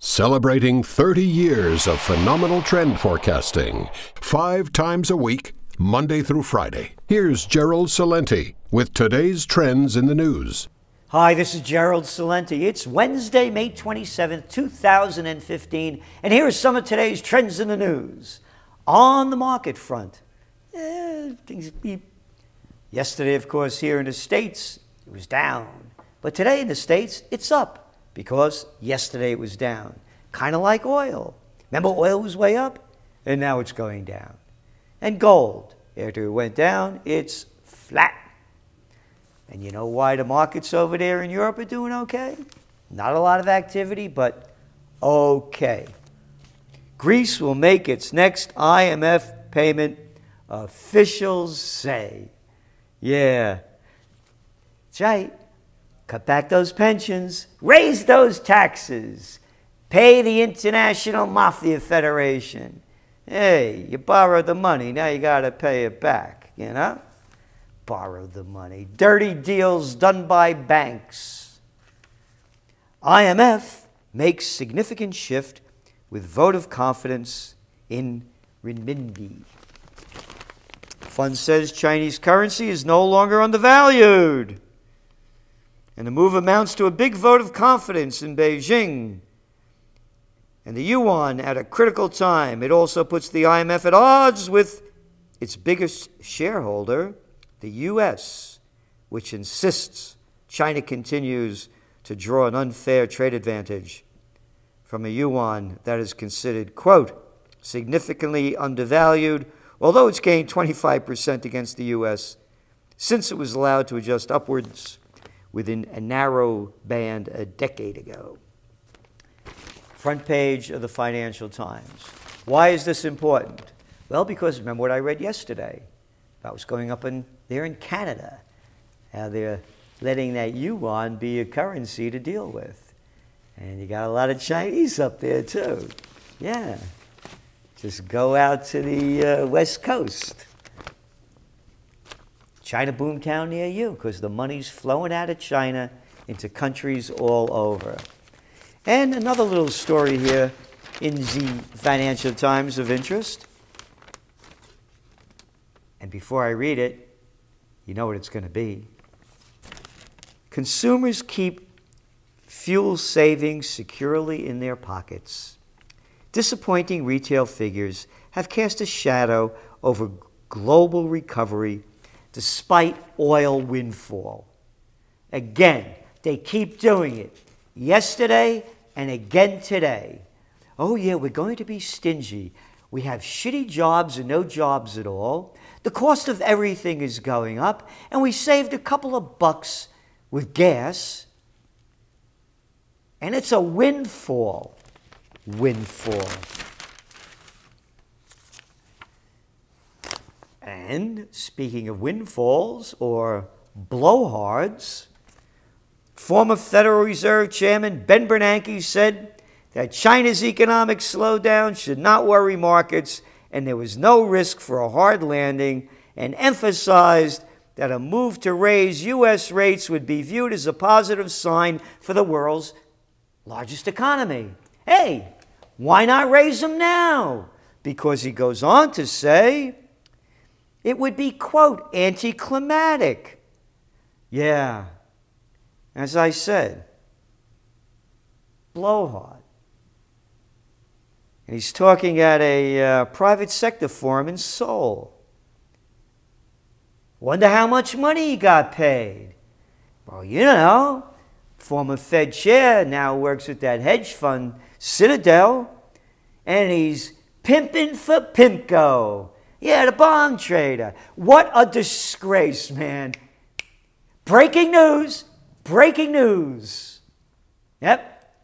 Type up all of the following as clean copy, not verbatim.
Celebrating 30 years of phenomenal trend forecasting, 5 times a week, Monday through Friday. Here's Gerald Celente with today's trends in the news. Hi, this is Gerald Celente. It's Wednesday, May 27th, 2015, and here are some of today's trends in the news. On the market front, things beep. Yesterday, of course, here in the States, it was down. But today in the States, it's up because yesterday it was down. Kind of like oil. Remember, oil was way up, and now it's going down. And gold, after it went down, it's flat. And you know why the markets over there in Europe are doing okay? Not a lot of activity, but okay. Greece will make its next IMF payment, officials say. Yeah, that's right. Cut back those pensions, raise those taxes, pay the International Mafia Federation. Hey, you borrowed the money, now you got to pay it back, you know? Borrow the money. Dirty deals done by banks. IMF makes significant shift with vote of confidence in renminbi. Fund says Chinese currency is no longer undervalued. And the move amounts to a big vote of confidence in Beijing. And the yuan at a critical time. It also puts the IMF at odds with its biggest shareholder, the U.S., which insists China continues to draw an unfair trade advantage from a yuan that is considered, quote, significantly undervalued, although it's gained 25% against the U.S. since it was allowed to adjust upwards within a narrow band a decade ago. Front page of the Financial Times. Why is this important? Well, because remember what I read yesterday about what's going up there in Canada, how they're letting that yuan be a currency to deal with. And you got a lot of Chinese up there too. Yeah, just go out to the West Coast. China boomtown near you, because the money's flowing out of China into countries all over. And another little story here in the Financial Times of interest. And before I read it, you know what it's going to be. Consumers keep fuel savings securely in their pockets. Disappointing retail figures have cast a shadow over global recovery despite oil windfall. Again, they keep doing it. Yesterday and again today. Oh yeah, we're going to be stingy. We have shitty jobs and no jobs at all. The cost of everything is going up, and we saved a couple of bucks with gas. And it's a windfall. Windfall. And speaking of windfalls or blowhards, former Federal Reserve Chairman Ben Bernanke said that China's economic slowdown should not worry markets and there was no risk for a hard landing, and emphasized that a move to raise U.S. rates would be viewed as a positive sign for the world's largest economy. Hey, why not raise them now? Because he goes on to say it would be, quote, anticlimactic. Yeah, as I said, blowhard. And he's talking at a private sector forum in Seoul. Wonder how much money he got paid. Well, you know, former Fed chair now works with that hedge fund, Citadel, and he's pimping for Pimco. Yeah, the bond trader. What a disgrace, man. Breaking news. Breaking news. Yep.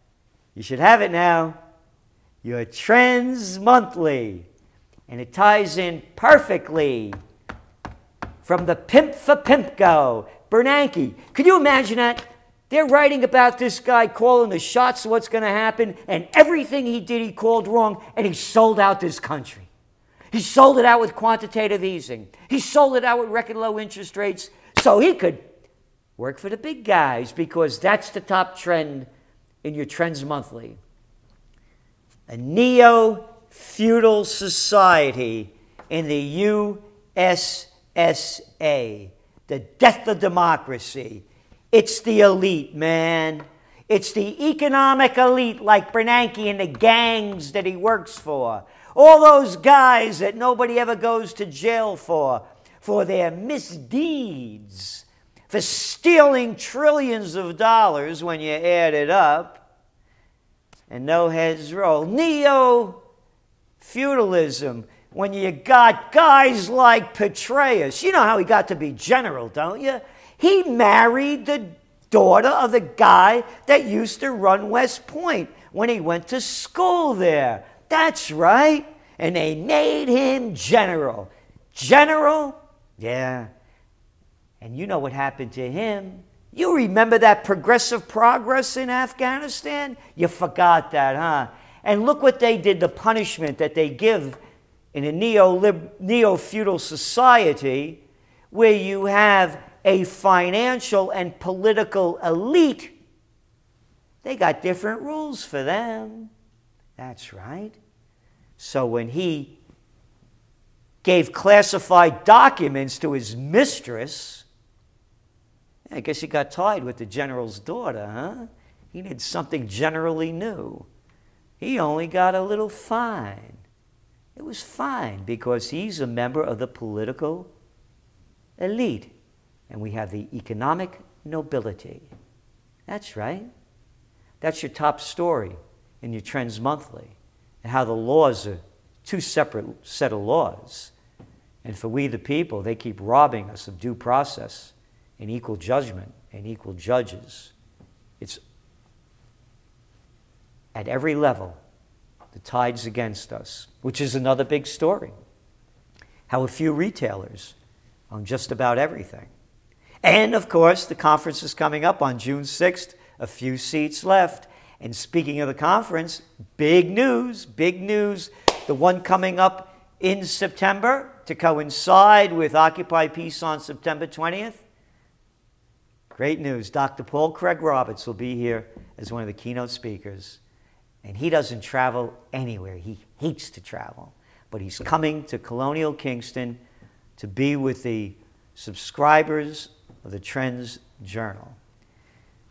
You should have it now. Your Trends Monthly. And it ties in perfectly from the pimp for Pimco, Bernanke. Could you imagine that? They're writing about this guy calling the shots of what's going to happen, and everything he did he called wrong, and he sold out this country. He sold it out with quantitative easing. He sold it out with record low interest rates so he could work for the big guys, because that's the top trend in your Trends Monthly. a neo-feudal society in the USSA. The death of democracy. It's the elite, man. It's the economic elite like Bernanke and the gangs that he works for. All those guys that nobody ever goes to jail for their misdeeds, for stealing trillions of dollars when you add it up, and no heads roll. Neo-feudalism, when you got guys like Petraeus. You know how he got to be general, don't you? He married the daughter of the guy that used to run West Point when he went to school there. That's right. And they made him general. General? Yeah. And you know what happened to him? You remember that progressive progress in Afghanistan? You forgot that, huh? And look what they did, the punishment that they give in a neo-feudal society where you have a financial and political elite. They got different rules for them. That's right. So when he gave classified documents to his mistress, I guess he got tied with the general's daughter, huh? He did something generally new. He only got a little fine. It was fine because he's a member of the political elite. And we have the economic nobility. That's right. That's your top story in your Trends Monthly. And how the laws are two separate set of laws. And for we the people, they keep robbing us of due process and equal judgment and equal judges. It's at every level, the tide's against us, which is another big story. How a few retailers own just about everything. And, of course, the conference is coming up on June 6th, a few seats left. And speaking of the conference, big news, the one coming up in September to coincide with Occupy Peace on September 20th. Great news. Dr. Paul Craig Roberts will be here as one of the keynote speakers. And he doesn't travel anywhere. He hates to travel. But he's coming to Colonial Kingston to be with the subscribers of the TrendsJournal.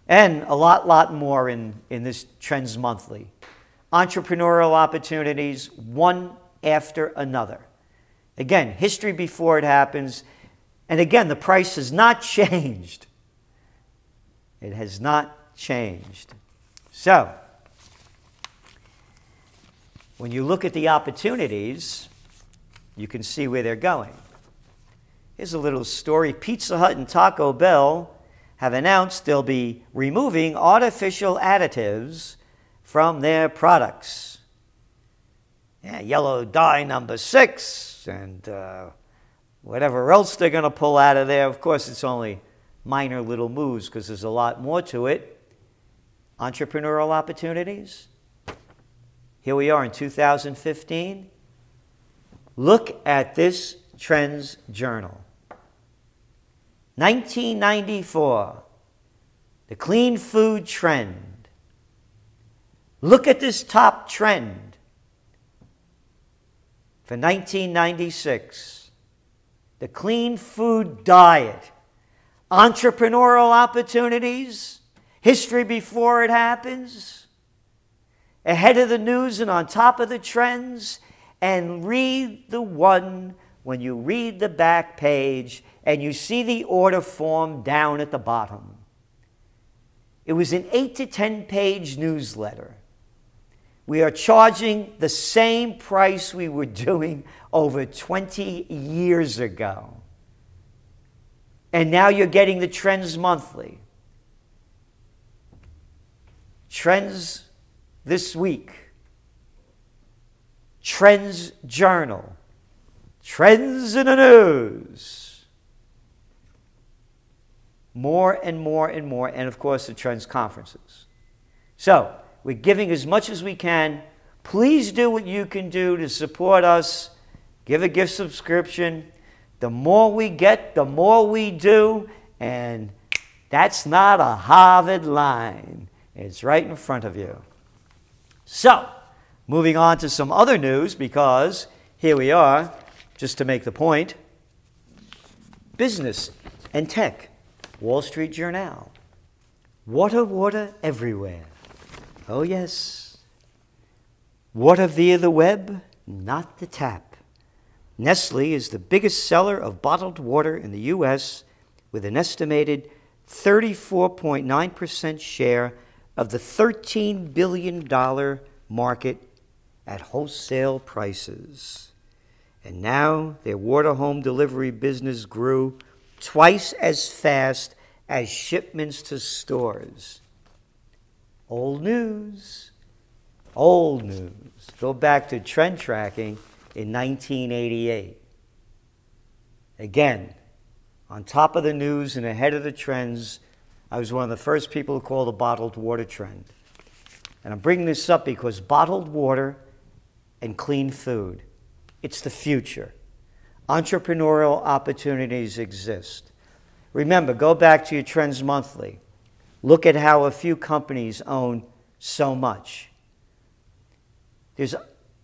And a lot more in this Trends Monthly. Entrepreneurial opportunities, one after another. Again, history before it happens. And again, the price has not changed. It has not changed. So, when you look at the opportunities, you can see where they're going. Here's a little story. Pizza Hut and Taco Bell have announced they'll be removing artificial additives from their products. Yeah, yellow dye number 6 and whatever else they're going to pull out of there. Of course, it's only minor little moves because there's a lot more to it. Entrepreneurial opportunities. Here we are in 2015. Look at this TrendsJournal. 1994, the clean food trend. Look at this top trend for 1996, the clean food diet. Entrepreneurial opportunities, history before it happens, ahead of the news and on top of the trends, and read the one when you read the back page and you see the order form down at the bottom. It was an 8 to 10 page newsletter. We are charging the same price we were doing over 20 years ago. And now you're getting the Trends Monthly. Trends this week. TrendsJournal. Trends in the news. More and more and more. And of course, the Trends conferences. So, we're giving as much as we can. Please do what you can do to support us. Give a gift subscription. The more we get, the more we do. And that's not a Harvard line. It's right in front of you. So, Moving on to some other news, because here we are, just to make the point. Business and tech, Wall Street Journal. Water, water everywhere. Oh yes. Water via the web, not the tap. Nestle is the biggest seller of bottled water in the U.S. with an estimated 34.9% share of the $13 billion market at wholesale prices. And now their water home delivery business grew twice as fast as shipments to stores. Old news. Old news. Go back to trend tracking in 1988. Again, on top of the news and ahead of the trends, I was one of the first people to call the bottled water trend. And I'm bringing this up because bottled water and clean food, it's the future. Entrepreneurial opportunities exist. Remember, go back to your Trends Monthly. Look at how a few companies own so much. There's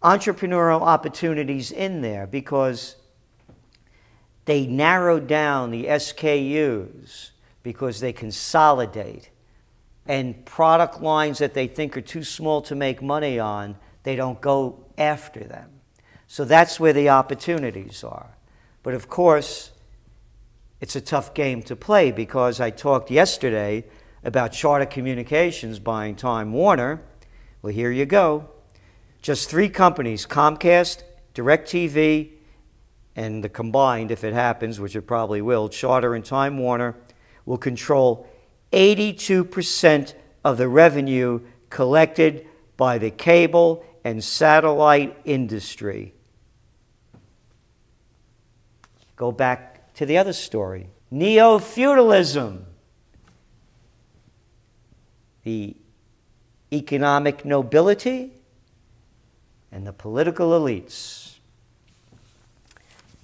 entrepreneurial opportunities in there because they narrow down the SKUs because they consolidate. And product lines that they think are too small to make money on, they don't go after them. So that's where the opportunities are. But of course, it's a tough game to play because I talked yesterday about Charter Communications buying Time Warner. Well, here you go. Just 3 companies, Comcast, DirecTV, and the combined, if it happens, which it probably will, Charter and Time Warner, will control 82% of the revenue collected by the cable and satellite industry. Go back to the other story. Neo-feudalism. The economic nobility and the political elites.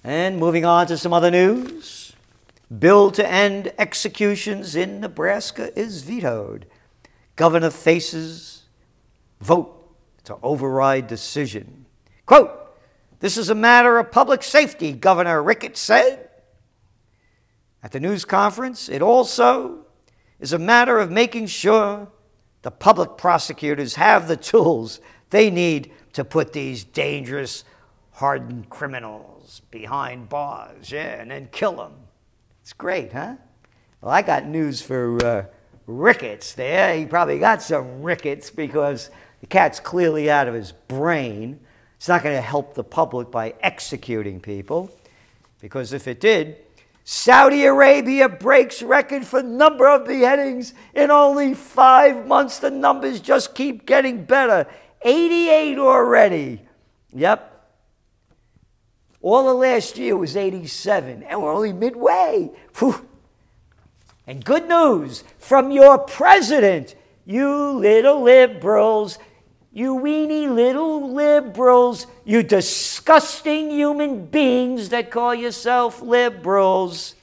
And moving on to some other news. Bill to end executions in Nebraska is vetoed. Governor faces vote to override decision. Quote, "This is a matter of public safety," Governor Ricketts said. At the news conference, it also is a matter of making sure the public prosecutors have the tools they need to put these dangerous, hardened criminals behind bars, and then kill them. It's great, huh? Well, I got news for Ricketts there. He probably got some rickets because the cat's clearly out of his brain. It's not going to help the public by executing people, because if it did, Saudi Arabia breaks record for number of beheadings in only 5 months. The numbers just keep getting better. 88 already. Yep. All of last year was 87, and we're only midway. Whew. And good news from your president, you little liberals, you weenie little liberals, you disgusting human beings that call yourself liberals.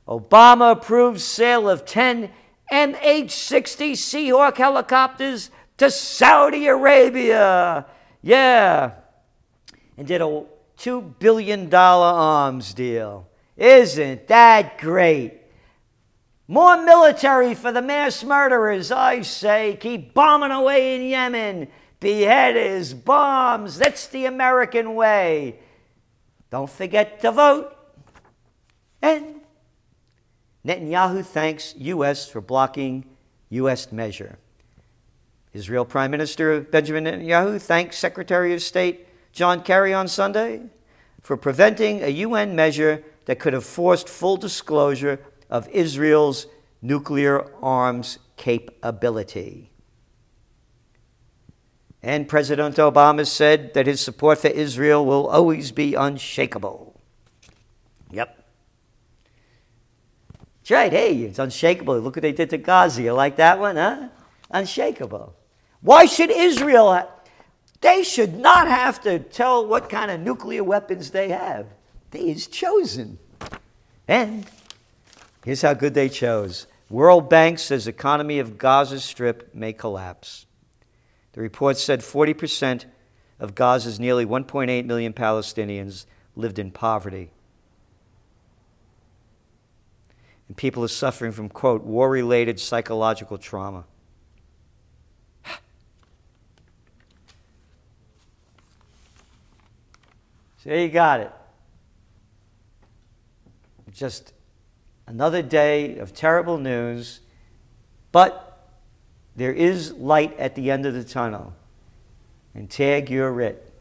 Obama approves sale of 10 MH-60 Seahawk helicopters to Saudi Arabia. Yeah. And did a $2 billion arms deal. Isn't that great? More military for the mass murderers, I say. Keep bombing away in Yemen. Beheaders, bombs. That's the American way. Don't forget to vote. And Netanyahu thanks U.S. for blocking U.S. measure. Israel Prime Minister Benjamin Netanyahu thanked Secretary of State John Kerry on Sunday for preventing a UN measure that could have forced full disclosure of Israel's nuclear arms capability. And President Obama said that his support for Israel will always be unshakable. Yep. That's right. Hey, it's unshakable. Look what they did to Gaza. You like that one, huh? Unshakable. Why should Israel... They should not have to tell what kind of nuclear weapons they have. They is chosen. And here's how good they chose. World Bank says economy of Gaza Strip may collapse. The report said 40% of Gaza's nearly 1.8 million Palestinians lived in poverty. And people are suffering from, quote, war-related psychological trauma. So there you got it. Just another day of terrible news, but there is light at the end of the tunnel. And tag, you're it.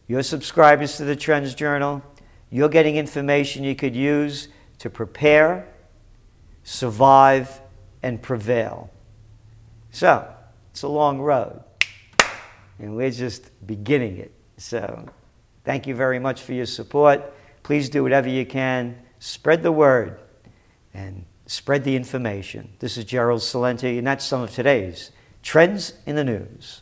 You're subscribers to the Trends Journal. You're getting information you could use to prepare, survive, and prevail. So, it's a long road, and we're just beginning it. So, thank you very much for your support. Please do whatever you can. Spread the word and spread the information. This is Gerald Celente, and that's some of today's Trends in the News.